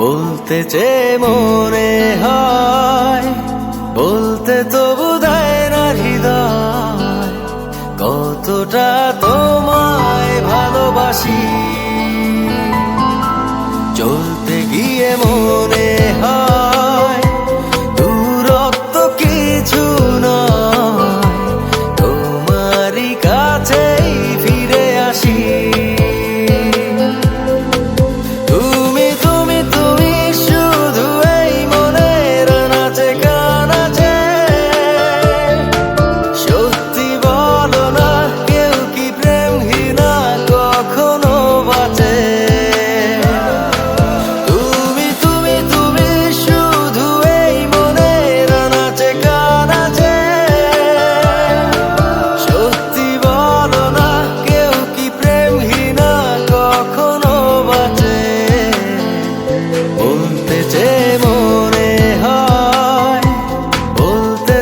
বলতে চেয়ে মনে হয়, বলতে তবু দেয় না হৃদয়, কতটা তোমায় ভালোবাসি। চলতে গিয়ে মনে হয়